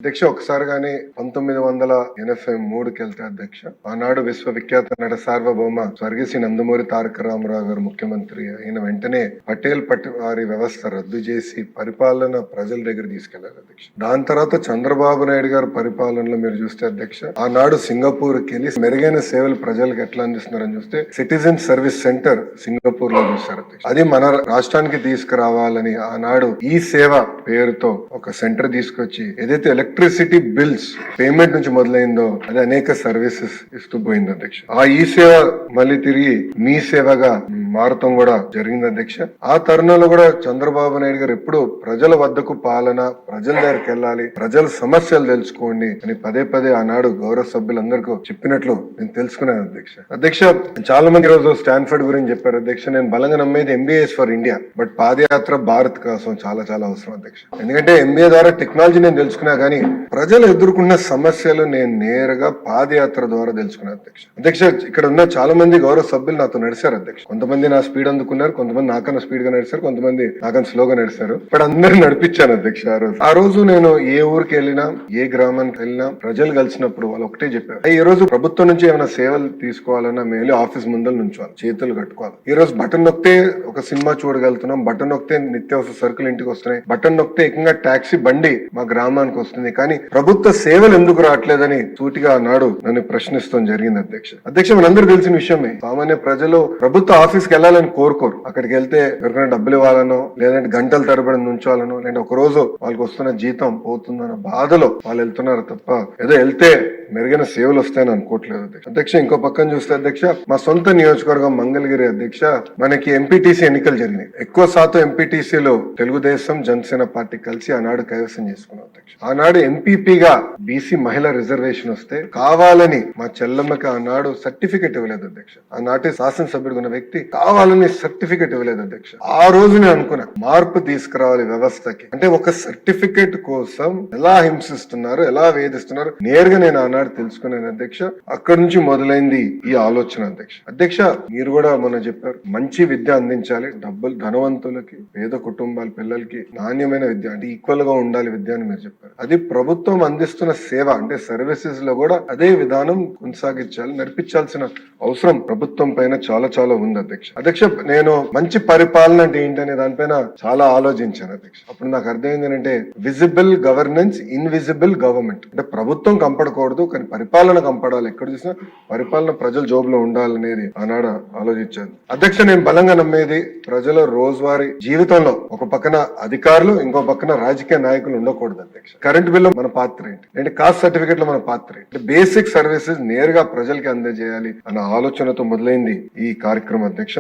అధ్యక్ష ఒకసారిగానే 1983కి వెళ్తే అధ్యక్ష ఆనాడు విశ్వవిఖ్యాత నట సార్వభౌమ స్వర్గీయ నందమూరి తారక రామారావు గారు ముఖ్యమంత్రి అయిన వెంటనే పటేల్ పట్వారీ వ్యవస్థ రద్దు చేసి పరిపాలన ప్రజల దగ్గర తీసుకెళ్లారు అధ్యక్ష. దాని తర్వాత చంద్రబాబు నాయుడు గారు పరిపాలనలో మీరు చూస్తే అధ్యక్ష ఆనాడు సింగపూర్కి వెళ్ళి మెరుగైన సేవలు ప్రజలకు ఎట్లా అందిస్తున్నారని చూస్తే సిటిజన్ సర్వీస్ సెంటర్ సింగపూర్ లో చూస్తారు అధ్యక్ష. అది మన రాష్ట్రానికి తీసుకురావాలని ఆనాడు ఈ సేవ పేరుతో ఒక సెంటర్ తీసుకొచ్చి ఏదైతే ఎలక్ట్రిసిటీ బిల్స్ పేమెంట్ నుంచి మొదలైందో అది అనేక సర్వీసెస్ ఇస్తూ పోయింది అధ్యక్ష. ఆ ఈ సేవ మళ్ళీ తిరిగి మీ సేవగా మారటం కూడా జరిగింది అధ్యక్ష. ఆ తరుణంలో కూడా చంద్రబాబు నాయుడు గారు ఎప్పుడు ప్రజల వద్దకు పాలన, ప్రజల దగ్గరికి వెళ్ళాలి, ప్రజల సమస్యలు తెలుసుకోండి అని పదే పదే ఆనాడు గౌరవ సభ్యులందరికీ చెప్పినట్లు నేను తెలుసుకున్నాను అధ్యక్ష. అధ్యక్ష చాలా మంది రోజు స్టాన్ఫర్డ్ గురించి చెప్పారు అధ్యక్ష. నేను బలంగా నమ్మేది ఎంబీఏస్ ఫర్ ఇండియా, బట్ పాదయాత్ర భారత్ కోసం చాలా చాలా అవసరం అధ్యక్ష. ఎందుకంటే ఎంబీఏ ద్వారా టెక్నాలజీ నేను తెలుసుకున్నా కానీ ప్రజలు ఎదుర్కొన్న సమస్యలు నేను నేరుగా పాదయాత్ర ద్వారా తెలుసుకున్నా అధ్యక్ష. అధ్యక్ష ఇక్కడ ఉన్న చాలా మంది గౌరవ సభ్యులు నాతో నడిచారు అధ్యక్ష. కొంతమంది నా స్పీడ్ అందుకున్నారు, కొంతమంది నాకన్నా స్పీడ్ గా నడిచారు, కొంతమంది నాకన్నా స్లోగా నడిచారు. బట్ అందరిని నడిపించాను అధ్యక్ష. ఆ రోజు నేను ఏ ఊరికి వెళ్ళినా, ఏ గ్రామానికి వెళ్ళినా ప్రజలు కలిసినప్పుడు వాళ్ళు ఒకటే చెప్పారు, ఈ రోజు ప్రభుత్వం నుంచి ఏమైనా సేవలు తీసుకోవాలన్నా మేము ఆఫీస్ ముందర నుంచోవాలి, చేతులు కట్టుకోవాలి. ఈ రోజు బటన్ నొక్కితే ఒక సినిమా చూడగలుగుతున్నాం, బటన్ నొక్కితే నిత్యావసర సరుకులు ఇంటికి వస్తున్నాయి, బటన్ నొక్కితే ఏకంగా టాక్సీ బండి మా గ్రామానికి వస్తుంది. కానీ ప్రభుత్వ సేవలు ఎందుకు రావట్లేదని సూటిగా నాడు నన్ను ప్రశ్నిస్తాం జరిగింది అధ్యక్ష. అధ్యక్ష మనందరూ తెలిసిన విషయమే, సామాన్య ప్రజలు ప్రభుత్వ ఆఫీస్కి వెళ్ళాలని కోరుకోరు. అక్కడికి వెళ్తే ఎవరికైనా డబ్బులు ఇవ్వాలనో, లేదంటే గంటల తరబడి నుంచోవాలనో, లేదంటే ఒక రోజు వాళ్ళకి వస్తున్న జీతం పోతుందన్న బాధలో వాళ్ళు వెళ్తున్నారు తప్ప ఏదో వెళ్తే మెరుగైన సేవలు వస్తాయని అనుకోవట్లేదు అధ్యక్ష. అధ్యక్ష ఇంకో పక్కన చూస్తే అధ్యక్ష మా సొంత నియోజకవర్గం మంగళగిరి అధ్యక్ష మనకి ఎంపీటీసీ ఎన్నికలు జరిగినాయి. ఎక్కువ శాతం ఎంపీటీసీలో తెలుగుదేశం, జనసేన పార్టీ కలిసి ఆనాడు కైవసం చేసుకున్నాం అధ్యక్ష. ఆనాడు ఎంపీపీగా బీసీ మహిళా రిజర్వేషన్ వస్తే కావాలని మా చెల్లమ్మకి ఆనాడు సర్టిఫికెట్ ఇవ్వలేదు అధ్యక్ష. ఆనాటి శాసనసభ్యుడు ఉన్న వ్యక్తి కావాలని సర్టిఫికెట్ ఇవ్వలేదు అధ్యక్ష. ఆ రోజు నేను అనుకున్నా మార్పు తీసుకురావాలి వ్యవస్థకి. అంటే ఒక సర్టిఫికెట్ కోసం ఎలా హింసిస్తున్నారు, ఎలా వేధిస్తున్నారు నేరుగా నేను ఆనాడు తెలుసుకున్నాను అధ్యక్ష. అక్కడి నుంచి మొదలైంది ఈ ఆలోచన అధ్యక్ష. అధ్యక్ష మీరు కూడా మొన్న చెప్పారు మంచి విద్య అందించాలి, డబ్బులు ధనవంతులకి, పేద కుటుంబాల పిల్లలకి నాణ్యమైన విద్య అంటే ఈక్వల్ గా ఉండాలి విద్య అని మీరు చెప్పారు. అది ప్రభుత్వం అందిస్తున్న సేవ అంటే సర్వీసెస్ లో కూడా అదే విధానం కొనసాగించాలి, నడిపించాల్సిన అవసరం ప్రభుత్వం పైన చాలా చాలా ఉంది అధ్యక్ష. అధ్యక్ష నేను మంచి పరిపాలన అంటే ఏంటనే దానిపైన చాలా ఆలోచించాను అధ్యక్ష. అప్పుడు నాకు అర్థమైంది ఏంటంటే విజిబుల్ గవర్నెన్స్, ఇన్విజిబుల్ గవర్నమెంట్. అంటే ప్రభుత్వం కంపడకూడదు కానీ పరిపాలన కంపడాలి. ఎక్కడ చూసినా పరిపాలన ప్రజల జోబులో ఉండాలనేది ఆనాడు ఆలోచించాను అధ్యక్ష. నేను బలంగా నమ్మేది ప్రజల రోజువారీ జీవితంలో ఒక పక్కన అధికారులు, ఇంకో పక్కన రాజకీయ నాయకులు ఉండకూడదు అధ్యక్ష. కరెంట్ బిల్లు మన పాత్ర ఏంటి, అంటే కాస్ట్ సర్టిఫికెట్ లో మన పాత్ర ఏంటి, బేసిక్ సర్వీసెస్ నేరుగా ప్రజలకి అందజేయాలి అన్న ఆలోచనతో మొదలైంది ఈ కార్యక్రమం అధ్యక్ష.